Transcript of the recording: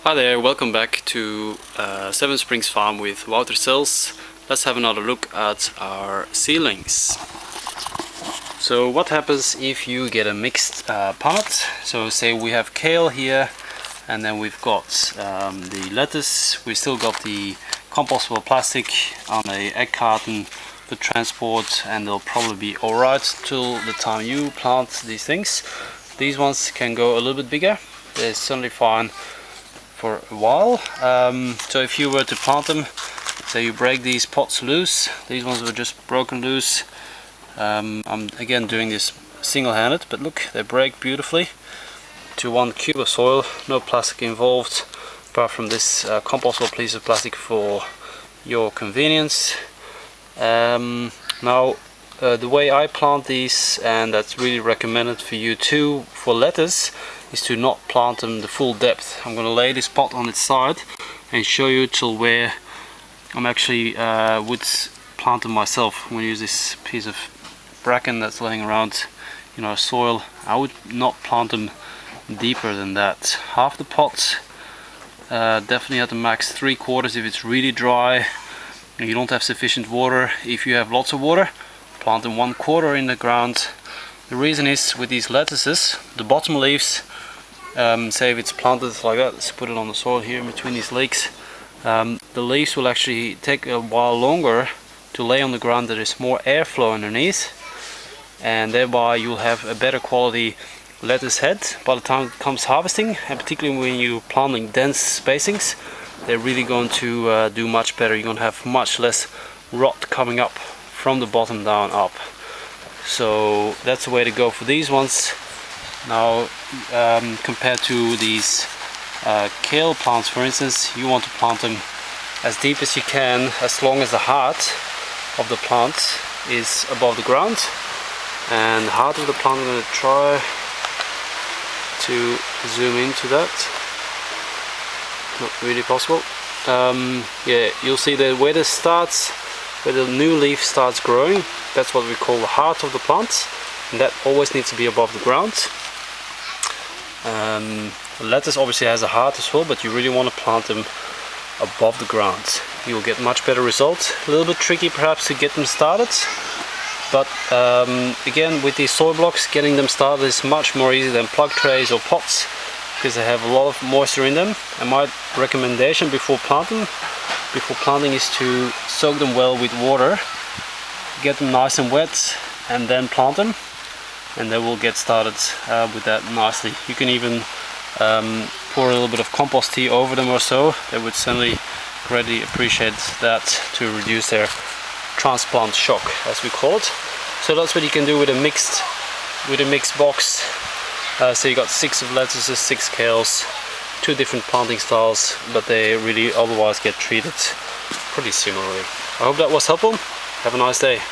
Hi there, welcome back to Seven Springs Farm with Wouter Sales. Let's have another look at our seedlings. So what happens if you get a mixed pot? So say we have kale here, and then we've got the lettuce. We still got the compostable plastic on a egg carton for transport, and they'll probably be alright till the time you plant these things. These ones can go a little bit bigger. They're certainly fine for a while. So if you were to plant them, say you break these pots loose, these ones were just broken loose. I'm again doing this single-handed, but look, they break beautifully to 1 cube of soil, no plastic involved apart from this compostable piece of plastic for your convenience. Now the way I plant these, and that's really recommended for you too for lettuce, is to not plant them the full depth. I'm going to lay this pot on its side and show you till where I'm actually would plant them myself. I'm going to use this piece of bracken that's laying around, soil. I would not plant them deeper than that. Half the pot, definitely at the max 3/4 if it's really dry and you don't have sufficient water. If you have lots of water, plant them 1/4 in the ground. The reason is, with these lettuces, the bottom leaves, say if it's planted like that, let's put it on the soil here in between these leeks, the leaves will actually take a while longer to lay on the ground. There is more airflow underneath, and thereby you'll have a better quality lettuce head by the time it comes harvesting. And particularly when you're planting dense spacings, they're really going to do much better. You're going to have much less rot coming up from the bottom down up. So that's the way to go for these ones. Now compared to these kale plants, for instance, you want to plant them as deep as you can, as long as the heart of the plant is above the ground. And the heart of the plant, I'm going to try to zoom into that. Not really possible. Yeah, you'll see that where this starts, where the new leaf starts growing, that's what we call the heart of the plant, and that always needs to be above the ground. The lettuce obviously has a heart as well, but you really want to plant them above the ground. You'll get much better results. A little bit tricky perhaps to get them started, but again, with these soil blocks, getting them started is much more easy than plug trays or pots, because they have a lot of moisture in them. And my recommendation before planting is to soak them well with water, get them nice and wet, and then plant them, and they will get started with that nicely. You can even pour a little bit of compost tea over them or so. They would certainly greatly appreciate that to reduce their transplant shock, as we call it. So that's what you can do with a mixed box. So you got 6 of lettuces, 6 kales, 2 different planting styles, but they really otherwise get treated pretty similarly. I hope that was helpful. Have a nice day.